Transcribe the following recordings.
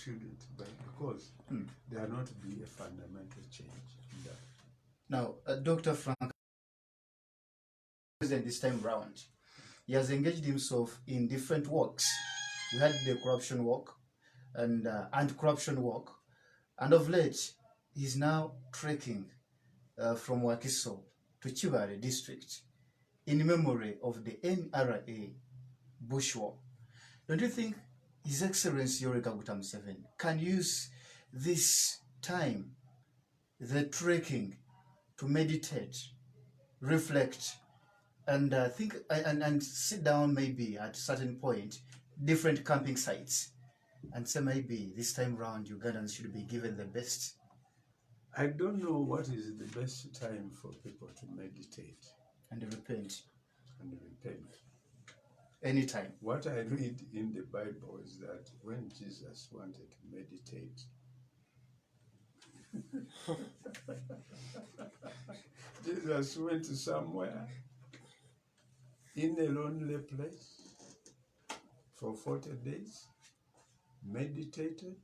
shouldn't, but because there not be a fundamental change in that. Now, Dr. Frank, President this time round, he has engaged himself in different works. We had the corruption work and anti-corruption work, and of late, he's now trekking from Wakiso to Chibale district in memory of the NRA bush war. Don't you think His Excellency Yoweri Kaguta Museveni can use this time, the trekking, to meditate, reflect, and think and sit down maybe at a certain point, different camping sites, and say maybe this time round Ugandans should be given the best? I don't know what is the best time for people to meditate and repent. Anytime. What I read in the Bible is that when Jesus wanted to meditate, Jesus went to somewhere in a lonely place for 40 days, meditated,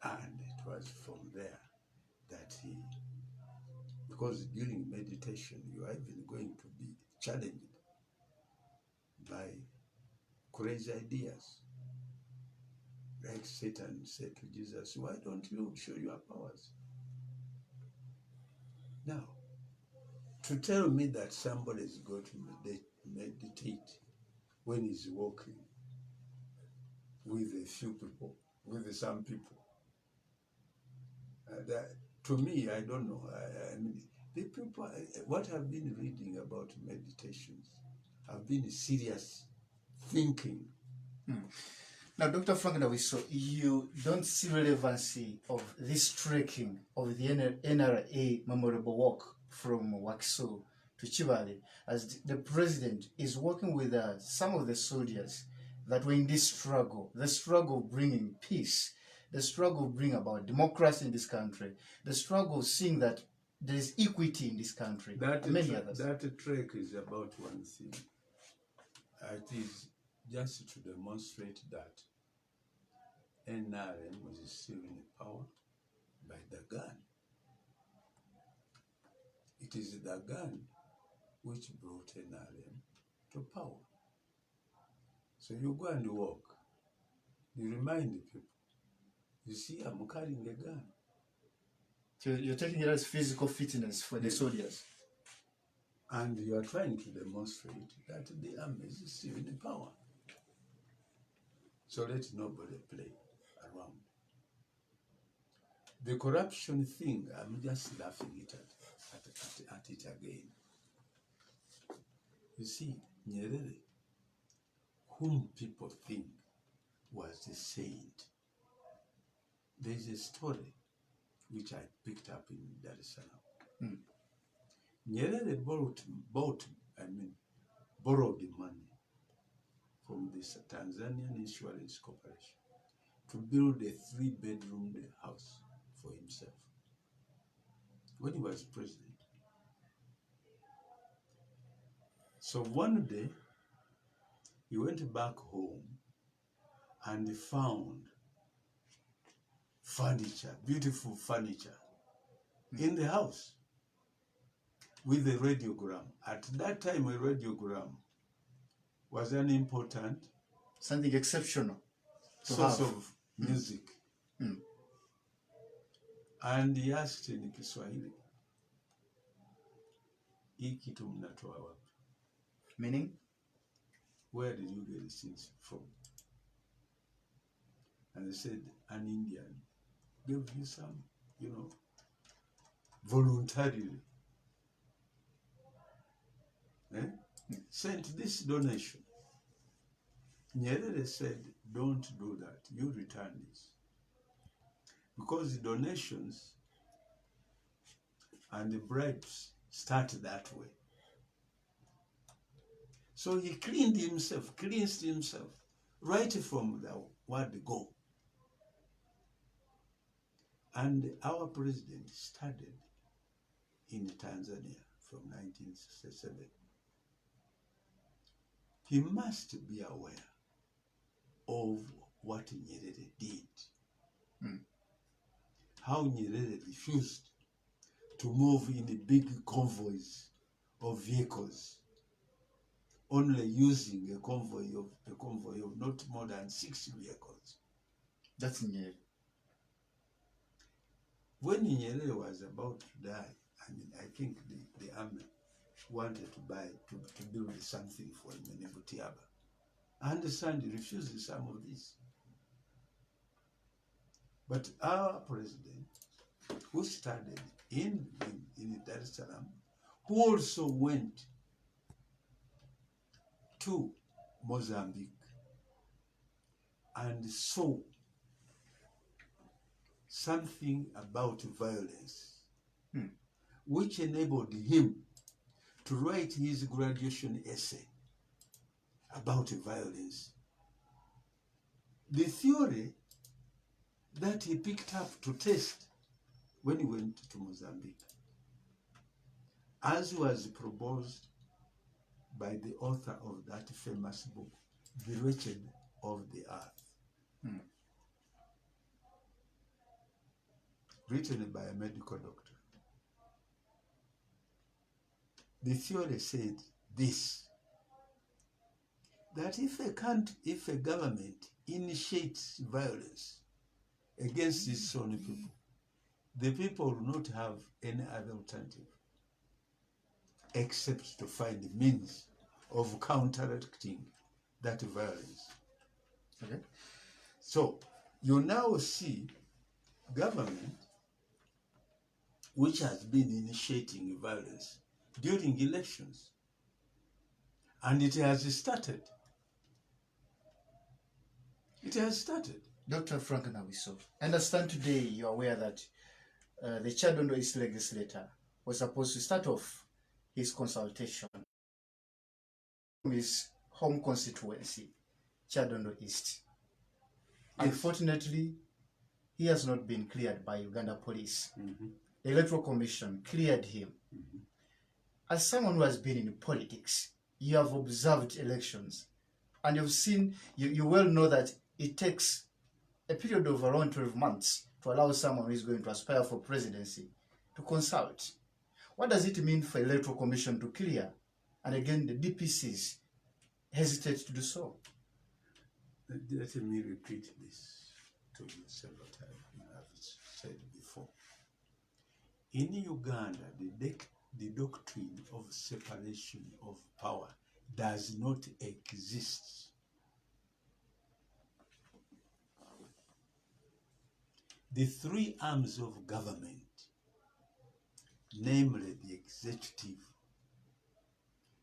and it was from there that he, because during meditation you are even going to be challenged by crazy ideas. Like Satan said to Jesus, why don't you show your powers? Now, to tell me that somebody is going to meditate when he's walking with a few people, with some people, that, to me, I don't know. I mean, the people, what I've been reading about meditations have been serious thinking. Now, Dr. Frank Nabwiso, you don't see relevancy of this trekking of the NRA memorable walk from Wakiso to Chibale, as the president is working with some of the soldiers that were in this struggle, the struggle of bringing peace, the struggle of bringing about democracy in this country, the struggle of seeing that there is equity in this country, and many others. That trek is about one thing. It is just to demonstrate that NRM was still in power by the gun. It is the gun which brought NRM to power. So you go and walk. You remind the people, you see, I'm carrying a gun. So you're taking it as physical fitness for the soldiers. And you are trying to demonstrate that the army is still in power. So let nobody play around. The corruption thing, I'm just laughing at it again. You see, Nyerere, whom people think was a saint, there's a story which I picked up in Dar es Salaam. Nyerere borrowed money from the Tanzanian Insurance Corporation to build a 3-bedroom house for himself when he was president. So one day, he went back home and found furniture, beautiful furniture, in the house with a radiogram. At that time, a radiogram was an important, something exceptional source of music. And he asked in Kiswahili, hii kitu mnatoa wapi? Meaning? Where did you get these things from? And they said, an Indian gave you some, voluntarily. Sent this donation. Nyerere said, don't do that. You return this. Because the donations and the bribes start that way. So he cleansed himself, right from the word go. And our president studied in Tanzania from 1967. He must be aware of what Nyerere did. Hmm. How Nyerere refused to move in big convoys of vehicles, only using a convoy of not more than 6 vehicles. That's Nyerere. When Nyerere was about to die, I think the army wanted to build something for him in Butiaba. I understand he refused some of this. But our president, who studied in Dar es Salaam, who also went to Mozambique and saw something about violence, which enabled him to write his graduation essay about violence. The theory that he picked up to test when he went to Mozambique, as was proposed by the author of that famous book, The Wretched of the Earth, written by a medical doctor. The theory said this, that if a government initiates violence against its own people, the people will not have any other alternative except to find means of counteracting that violence. Okay. So you now see government which has been initiating violence during elections, and it has started. It has started. Dr. Frank Nabwiso, I understand today you are aware that the Chadondo East legislator was supposed to start off his consultation from his home constituency, Chadondo East. Yes. Unfortunately, he has not been cleared by Uganda police. Mm-hmm. The Electoral Commission cleared him. Mm-hmm. As someone who has been in politics, you have observed elections, and you've seen, you well know that it takes a period of around 12 months to allow someone who is going to aspire for presidency to consult. What does it mean for Electoral Commission to clear, and again the DPCs hesitate to do so? Let me repeat this to you several times. I've said before. In Uganda, the doctrine of separation of power does not exist. The three arms of government, namely the executive,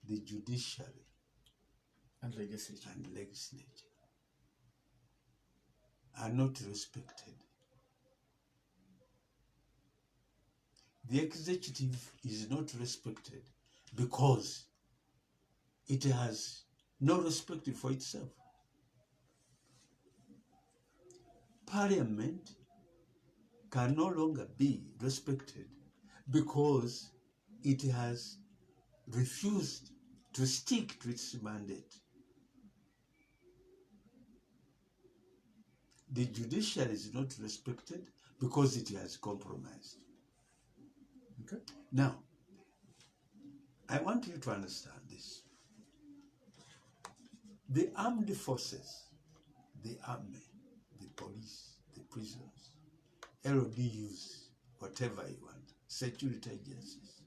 the judiciary, And legislature. are not respected. The executive is not respected because it has no respect for itself. Parliament can no longer be respected because it has refused to stick to its mandate. The judiciary is not respected because it has compromised. Okay. Now, I want you to understand this. The armed forces, the army, the police, the prisons, LDUs, whatever you want, security agencies,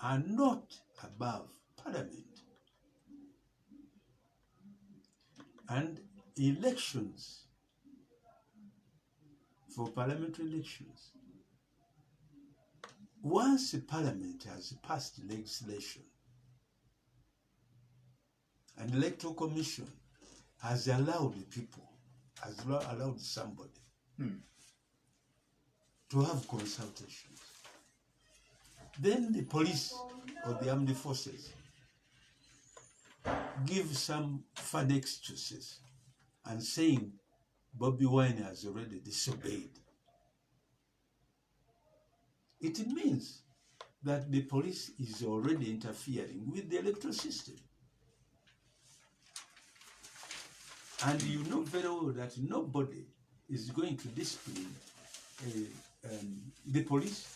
are not above Parliament. And elections, for parliamentary elections, once a Parliament has passed legislation and the Electoral Commission has allowed the people, has allowed somebody to have consultations, then the police or the armed forces give some fun excuses and saying Bobby Wine has already disobeyed. It means that the police is already interfering with the electoral system. And you know very well that nobody is going to discipline the police